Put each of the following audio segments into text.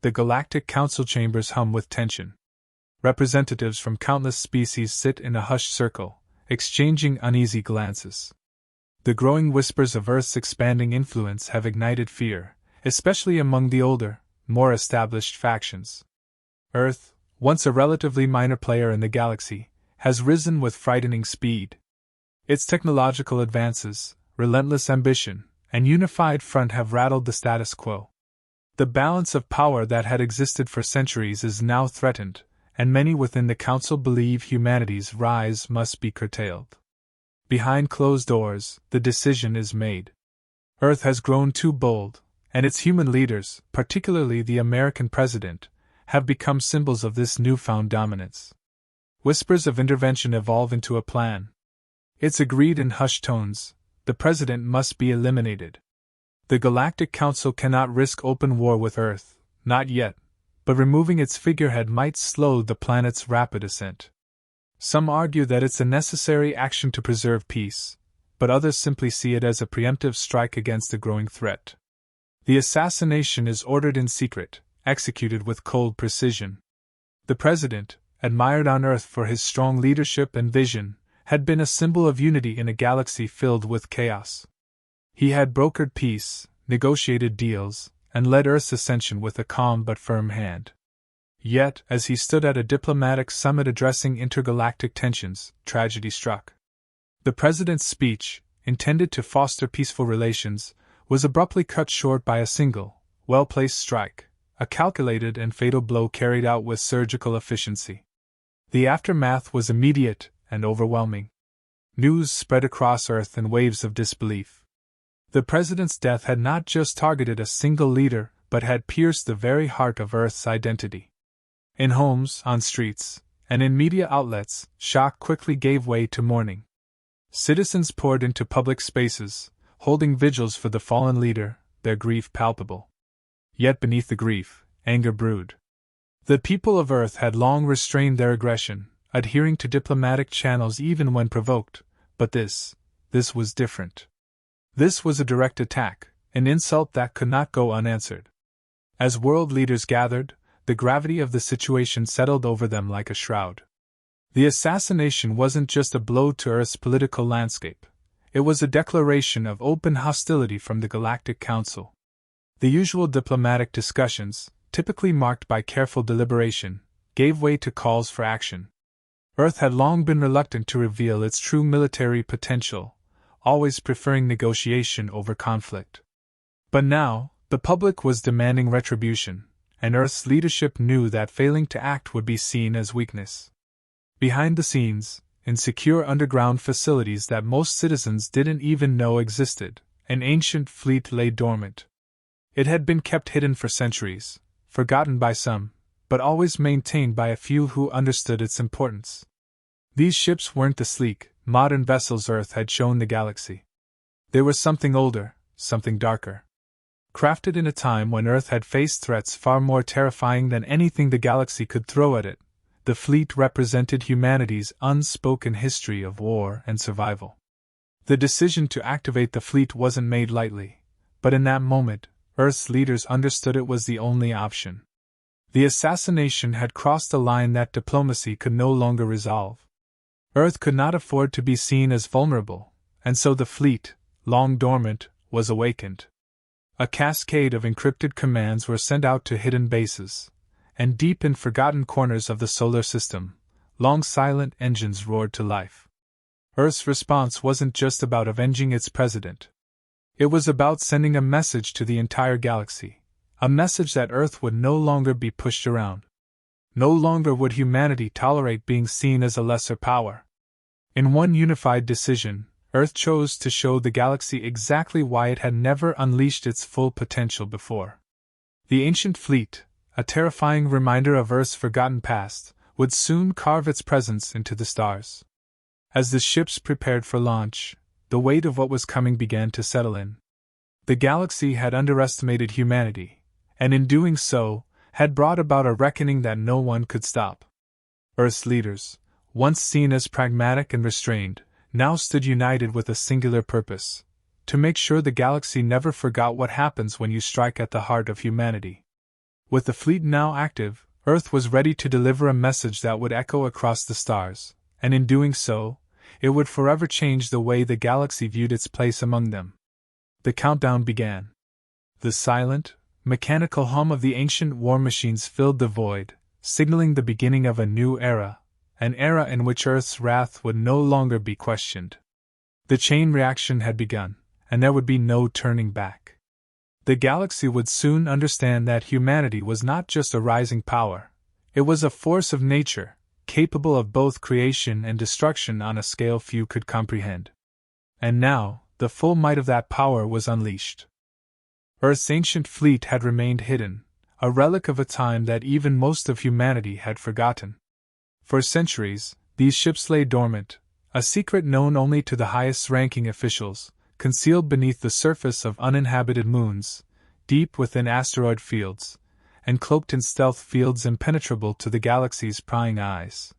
The Galactic Council chambers hum with tension. Representatives from countless species sit in a hushed circle, exchanging uneasy glances. The growing whispers of Earth's expanding influence have ignited fear, especially among the older, more established factions. Earth, once a relatively minor player in the galaxy, has risen with frightening speed. Its technological advances, relentless ambition, and unified front have rattled the status quo. The balance of power that had existed for centuries is now threatened, and many within the Council believe humanity's rise must be curtailed. Behind closed doors, the decision is made. Earth has grown too bold, and its human leaders, particularly the American president, have become symbols of this newfound dominance. Whispers of intervention evolve into a plan. It's agreed in hushed tones: the president must be eliminated. The Galactic Council cannot risk open war with Earth, not yet, but removing its figurehead might slow the planet's rapid ascent. Some argue that it's a necessary action to preserve peace, but others simply see it as a preemptive strike against a growing threat. The assassination is ordered in secret, executed with cold precision. The president, admired on Earth for his strong leadership and vision, had been a symbol of unity in a galaxy filled with chaos. He had brokered peace, negotiated deals, and led Earth's ascension with a calm but firm hand. Yet, as he stood at a diplomatic summit addressing intergalactic tensions, tragedy struck. The president's speech, intended to foster peaceful relations, was abruptly cut short by a single, well-placed strike, a calculated and fatal blow carried out with surgical efficiency. The aftermath was immediate and overwhelming. News spread across Earth in waves of disbelief. The president's death had not just targeted a single leader, but had pierced the very heart of Earth's identity. In homes, on streets, and in media outlets, shock quickly gave way to mourning. Citizens poured into public spaces, holding vigils for the fallen leader, their grief palpable. Yet beneath the grief, anger brewed. The people of Earth had long restrained their aggression, adhering to diplomatic channels even when provoked, but this was different. This was a direct attack, an insult that could not go unanswered. As world leaders gathered, the gravity of the situation settled over them like a shroud. The assassination wasn't just a blow to Earth's political landscape, it was a declaration of open hostility from the Galactic Council. The usual diplomatic discussions, typically marked by careful deliberation, gave way to calls for action. Earth had long been reluctant to reveal its true military potential, always preferring negotiation over conflict. But now, the public was demanding retribution, and Earth's leadership knew that failing to act would be seen as weakness. Behind the scenes, in secure underground facilities that most citizens didn't even know existed, an ancient fleet lay dormant. It had been kept hidden for centuries, forgotten by some, but always maintained by a few who understood its importance. These ships weren't the sleek, modern vessels Earth had shown the galaxy. They were something older, something darker. Crafted in a time when Earth had faced threats far more terrifying than anything the galaxy could throw at it, the fleet represented humanity's unspoken history of war and survival. The decision to activate the fleet wasn't made lightly, but in that moment, Earth's leaders understood it was the only option. The assassination had crossed a line that diplomacy could no longer resolve. Earth could not afford to be seen as vulnerable, and so the fleet, long dormant, was awakened. A cascade of encrypted commands were sent out to hidden bases, and deep in forgotten corners of the solar system, long silent engines roared to life. Earth's response wasn't just about avenging its president. It was about sending a message to the entire galaxy, a message that Earth would no longer be pushed around. No longer would humanity tolerate being seen as a lesser power. In one unified decision, Earth chose to show the galaxy exactly why it had never unleashed its full potential before. The ancient fleet, a terrifying reminder of Earth's forgotten past, would soon carve its presence into the stars. As the ships prepared for launch, the weight of what was coming began to settle in. The galaxy had underestimated humanity, and in doing so, had brought about a reckoning that no one could stop. Earth's leaders, once seen as pragmatic and restrained, now stood united with a singular purpose: to make sure the galaxy never forgot what happens when you strike at the heart of humanity. With the fleet now active, Earth was ready to deliver a message that would echo across the stars, and in doing so, it would forever change the way the galaxy viewed its place among them. The countdown began. The silent, mechanical hum of the ancient war machines filled the void, signaling the beginning of a new era, an era in which Earth's wrath would no longer be questioned. The chain reaction had begun, and there would be no turning back. The galaxy would soon understand that humanity was not just a rising power, it was a force of nature, capable of both creation and destruction on a scale few could comprehend. And now, the full might of that power was unleashed. Earth's ancient fleet had remained hidden, a relic of a time that even most of humanity had forgotten. For centuries, these ships lay dormant, a secret known only to the highest-ranking officials, concealed beneath the surface of uninhabited moons, deep within asteroid fields, and cloaked in stealth fields impenetrable to the galaxy's prying eyes.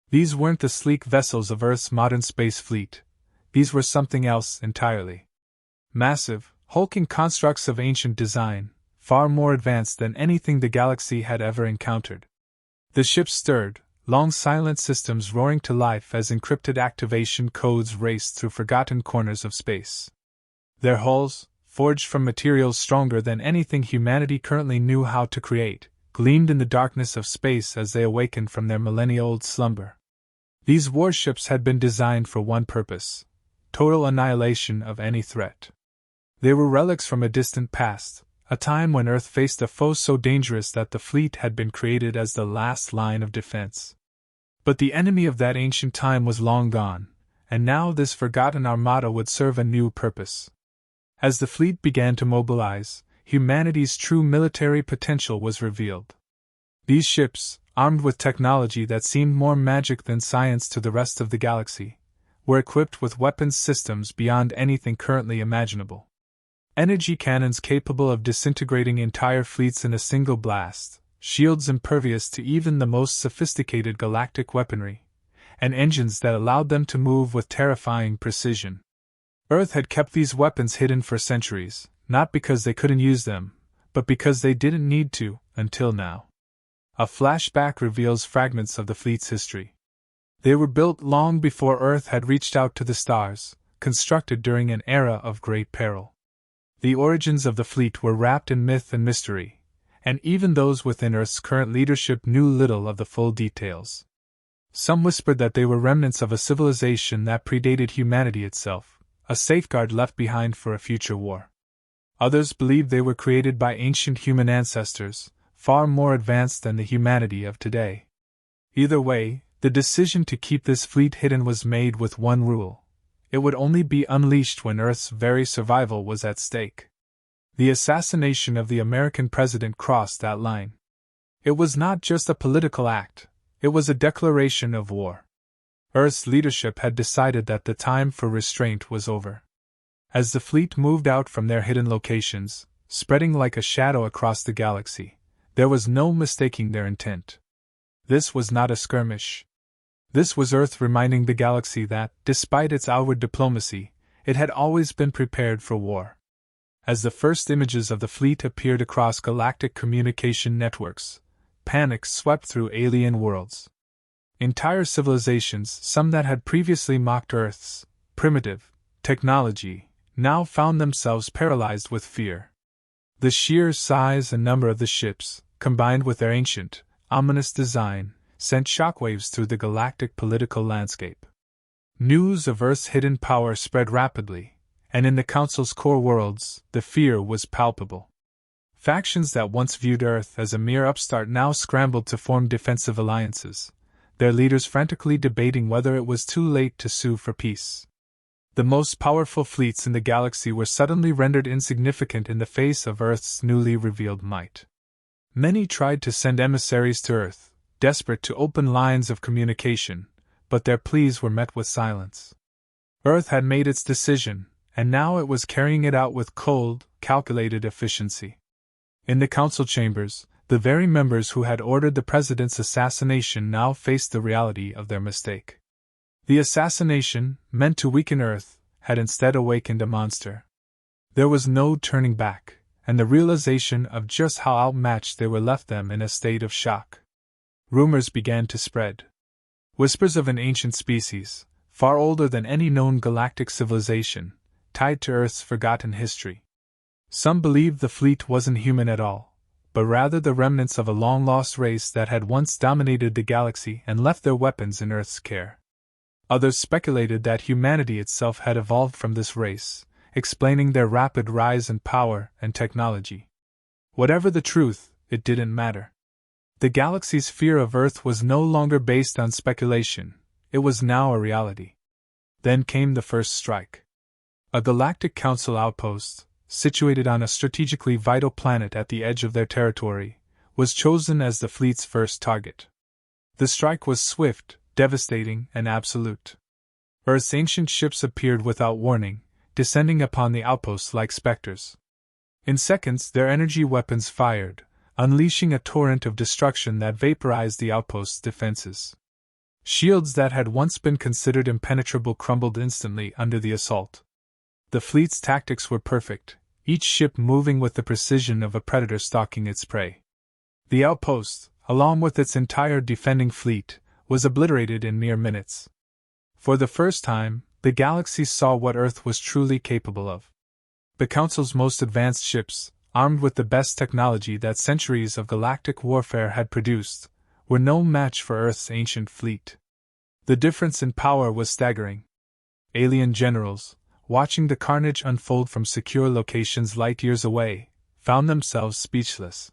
These weren't the sleek vessels of Earth's modern space fleet. These were something else entirely. Massive, hulking constructs of ancient design, far more advanced than anything the galaxy had ever encountered. The ships stirred, long silent systems roaring to life as encrypted activation codes raced through forgotten corners of space. Their hulls, forged from materials stronger than anything humanity currently knew how to create, gleamed in the darkness of space as they awakened from their millennia-old slumber. These warships had been designed for one purpose: total annihilation of any threat. They were relics from a distant past, a time when Earth faced a foe so dangerous that the fleet had been created as the last line of defense. But the enemy of that ancient time was long gone, and now this forgotten armada would serve a new purpose. As the fleet began to mobilize, humanity's true military potential was revealed. These ships, armed with technology that seemed more magic than science to the rest of the galaxy, were equipped with weapons systems beyond anything currently imaginable. Energy cannons capable of disintegrating entire fleets in a single blast, shields impervious to even the most sophisticated galactic weaponry, and engines that allowed them to move with terrifying precision. Earth had kept these weapons hidden for centuries, not because they couldn't use them, but because they didn't need to, until now. A flashback reveals fragments of the fleet's history. They were built long before Earth had reached out to the stars, constructed during an era of great peril. The origins of the fleet were wrapped in myth and mystery, and even those within Earth's current leadership knew little of the full details. Some whispered that they were remnants of a civilization that predated humanity itself, a safeguard left behind for a future war. Others believed they were created by ancient human ancestors, far more advanced than the humanity of today. Either way, the decision to keep this fleet hidden was made with one rule: it would only be unleashed when Earth's very survival was at stake. The assassination of the American president crossed that line. It was not just a political act, it was a declaration of war. Earth's leadership had decided that the time for restraint was over. As the fleet moved out from their hidden locations, spreading like a shadow across the galaxy, there was no mistaking their intent. This was not a skirmish. This was Earth reminding the galaxy that, despite its outward diplomacy, it had always been prepared for war. As the first images of the fleet appeared across galactic communication networks, panic swept through alien worlds. Entire civilizations, some that had previously mocked Earth's primitive technology, now found themselves paralyzed with fear. The sheer size and number of the ships, combined with their ancient, ominous design, sent shockwaves through the galactic political landscape. News of Earth's hidden power spread rapidly, and in the Council's core worlds, the fear was palpable. Factions that once viewed Earth as a mere upstart now scrambled to form defensive alliances, their leaders frantically debating whether it was too late to sue for peace. The most powerful fleets in the galaxy were suddenly rendered insignificant in the face of Earth's newly revealed might. Many tried to send emissaries to Earth, desperate to open lines of communication, but their pleas were met with silence. Earth had made its decision, and now it was carrying it out with cold, calculated efficiency. In the council chambers, the very members who had ordered the president's assassination now faced the reality of their mistake. The assassination, meant to weaken Earth, had instead awakened a monster. There was no turning back, and the realization of just how outmatched they were left them in a state of shock. Rumors began to spread. Whispers of an ancient species, far older than any known galactic civilization, tied to Earth's forgotten history. Some believed the fleet wasn't human at all, but rather the remnants of a long-lost race that had once dominated the galaxy and left their weapons in Earth's care. Others speculated that humanity itself had evolved from this race, explaining their rapid rise in power and technology. Whatever the truth, it didn't matter. The galaxy's fear of Earth was no longer based on speculation, it was now a reality. Then came the first strike. A Galactic Council outpost, situated on a strategically vital planet at the edge of their territory, was chosen as the fleet's first target. The strike was swift, devastating, and absolute. Earth's ancient ships appeared without warning, descending upon the outpost like specters. In seconds, their energy weapons fired, unleashing a torrent of destruction that vaporized the outpost's defenses. Shields that had once been considered impenetrable crumbled instantly under the assault. The fleet's tactics were perfect, each ship moving with the precision of a predator stalking its prey. The outpost, along with its entire defending fleet, was obliterated in mere minutes. For the first time, the galaxy saw what Earth was truly capable of. The Council's most advanced ships, armed with the best technology that centuries of galactic warfare had produced, were no match for Earth's ancient fleet. The difference in power was staggering. Alien generals, watching the carnage unfold from secure locations light years away, found themselves speechless.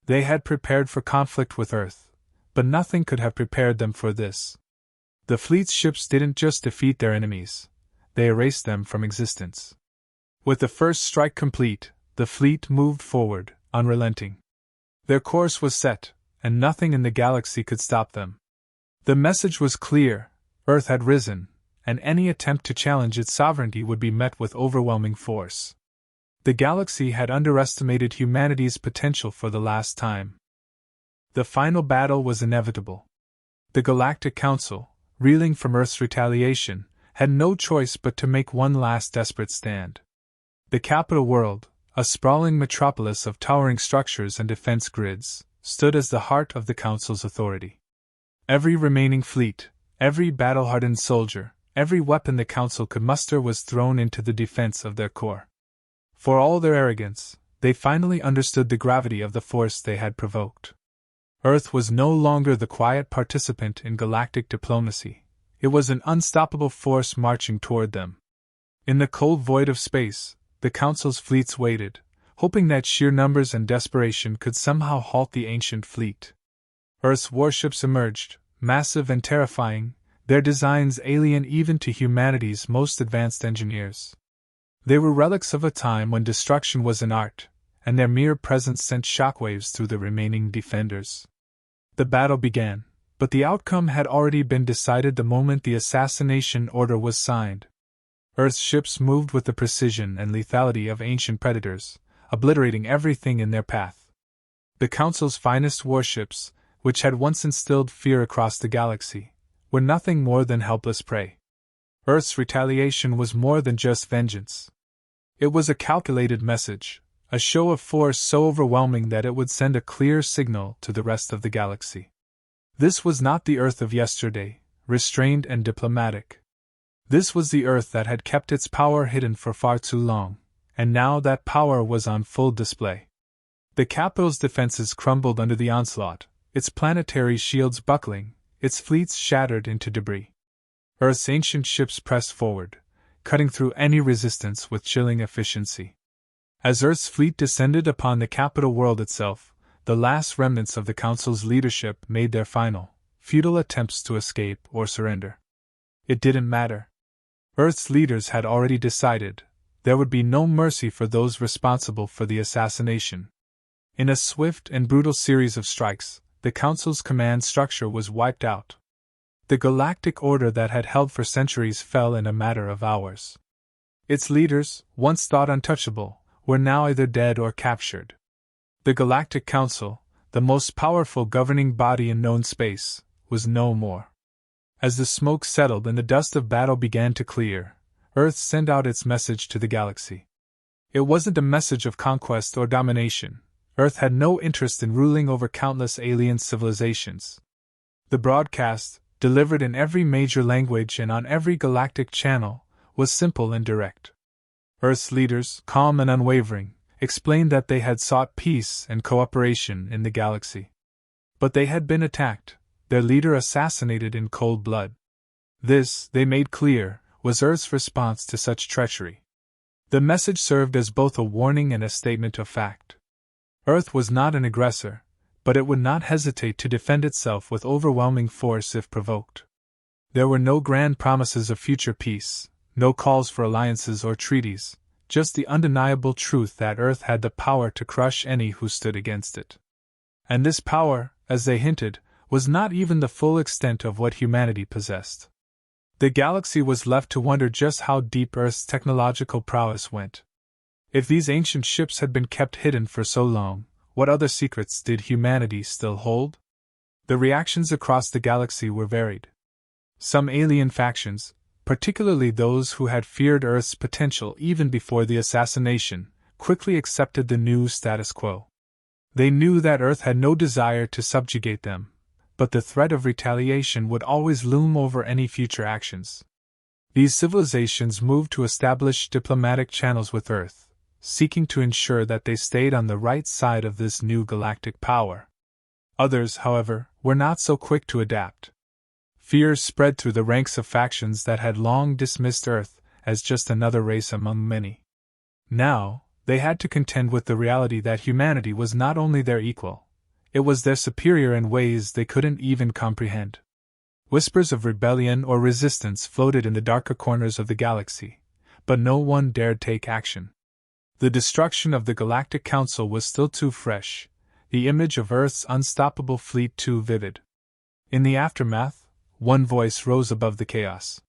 They had prepared for conflict with Earth, but nothing could have prepared them for this. The fleet's ships didn't just defeat their enemies, they erased them from existence. With the first strike complete, the fleet moved forward, unrelenting. Their course was set, and nothing in the galaxy could stop them. The message was clear: Earth had risen, and any attempt to challenge its sovereignty would be met with overwhelming force. The galaxy had underestimated humanity's potential for the last time. The final battle was inevitable. The Galactic Council, reeling from Earth's retaliation, had no choice but to make one last desperate stand. The capital world, a sprawling metropolis of towering structures and defense grids, stood as the heart of the Council's authority. Every remaining fleet, every battle-hardened soldier, every weapon the Council could muster was thrown into the defense of their core. For all their arrogance, they finally understood the gravity of the force they had provoked. Earth was no longer the quiet participant in galactic diplomacy, it was an unstoppable force marching toward them. In the cold void of space, the Council's fleets waited, hoping that sheer numbers and desperation could somehow halt the ancient fleet. Earth's warships emerged, massive and terrifying, their designs alien even to humanity's most advanced engineers. They were relics of a time when destruction was an art, and their mere presence sent shockwaves through the remaining defenders. The battle began, but the outcome had already been decided the moment the assassination order was signed. Earth's ships moved with the precision and lethality of ancient predators, obliterating everything in their path. The Council's finest warships, which had once instilled fear across the galaxy, were nothing more than helpless prey. Earth's retaliation was more than just vengeance. It was a calculated message, a show of force so overwhelming that it would send a clear signal to the rest of the galaxy. This was not the Earth of yesterday, restrained and diplomatic. This was the Earth that had kept its power hidden for far too long, and now that power was on full display. The capital's defenses crumbled under the onslaught, its planetary shields buckling, its fleets shattered into debris. Earth's ancient ships pressed forward, cutting through any resistance with chilling efficiency. As Earth's fleet descended upon the capital world itself, the last remnants of the Council's leadership made their final, futile attempts to escape or surrender. It didn't matter. Earth's leaders had already decided there would be no mercy for those responsible for the assassination. In a swift and brutal series of strikes, the Council's command structure was wiped out. The galactic order that had held for centuries fell in a matter of hours. Its leaders, once thought untouchable, were now either dead or captured. The Galactic Council, the most powerful governing body in known space, was no more. As the smoke settled and the dust of battle began to clear, Earth sent out its message to the galaxy. It wasn't a message of conquest or domination. Earth had no interest in ruling over countless alien civilizations. The broadcast, delivered in every major language and on every galactic channel, was simple and direct. Earth's leaders, calm and unwavering, explained that they had sought peace and cooperation in the galaxy. But they had been attacked, their leader assassinated in cold blood. This, they made clear, was Earth's response to such treachery. The message served as both a warning and a statement of fact. Earth was not an aggressor, but it would not hesitate to defend itself with overwhelming force if provoked. There were no grand promises of future peace, no calls for alliances or treaties, just the undeniable truth that Earth had the power to crush any who stood against it. And this power, as they hinted, was not even the full extent of what humanity possessed. The galaxy was left to wonder just how deep Earth's technological prowess went. If these ancient ships had been kept hidden for so long, what other secrets did humanity still hold? The reactions across the galaxy were varied. Some alien factions, particularly those who had feared Earth's potential even before the assassination, quickly accepted the new status quo. They knew that Earth had no desire to subjugate them, but the threat of retaliation would always loom over any future actions. These civilizations moved to establish diplomatic channels with Earth, seeking to ensure that they stayed on the right side of this new galactic power. Others, however, were not so quick to adapt. Fear spread through the ranks of factions that had long dismissed Earth as just another race among many. Now, they had to contend with the reality that humanity was not only their equal, it was their superior in ways they couldn't even comprehend. Whispers of rebellion or resistance floated in the darker corners of the galaxy, but no one dared take action. The destruction of the Galactic Council was still too fresh, the image of Earth's unstoppable fleet too vivid. In the aftermath, one voice rose above the chaos.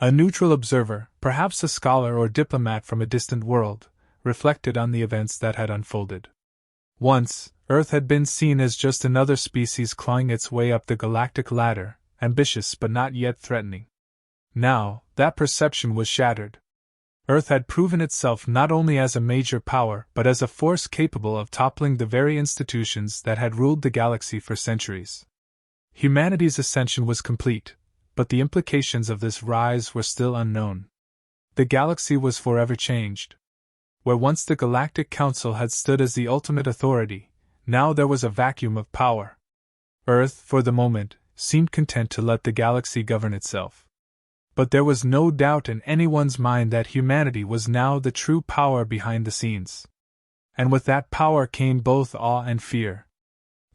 A neutral observer, perhaps a scholar or diplomat from a distant world, reflected on the events that had unfolded. Once, Earth had been seen as just another species clawing its way up the galactic ladder, ambitious but not yet threatening. Now, that perception was shattered. Earth had proven itself not only as a major power but as a force capable of toppling the very institutions that had ruled the galaxy for centuries. Humanity's ascension was complete, but the implications of this rise were still unknown. The galaxy was forever changed. Where once the Galactic Council had stood as the ultimate authority, now there was a vacuum of power. Earth, for the moment, seemed content to let the galaxy govern itself. But there was no doubt in anyone's mind that humanity was now the true power behind the scenes. And with that power came both awe and fear.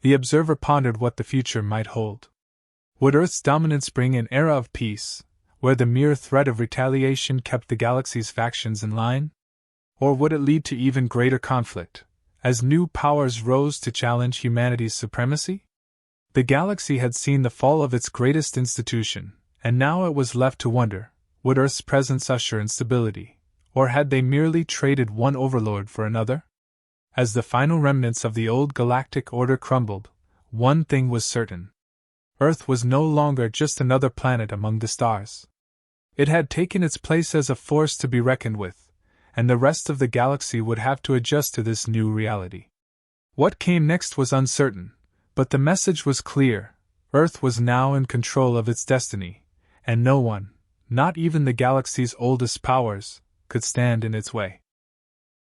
The observer pondered what the future might hold. Would Earth's dominance bring an era of peace, where the mere threat of retaliation kept the galaxy's factions in line? Or would it lead to even greater conflict, as new powers rose to challenge humanity's supremacy? The galaxy had seen the fall of its greatest institution, and now it was left to wonder, would Earth's presence usher in stability, or had they merely traded one overlord for another? As the final remnants of the old galactic order crumbled, one thing was certain. Earth was no longer just another planet among the stars. It had taken its place as a force to be reckoned with, and the rest of the galaxy would have to adjust to this new reality. What came next was uncertain, but the message was clear. Earth was now in control of its destiny, and no one, not even the galaxy's oldest powers, could stand in its way.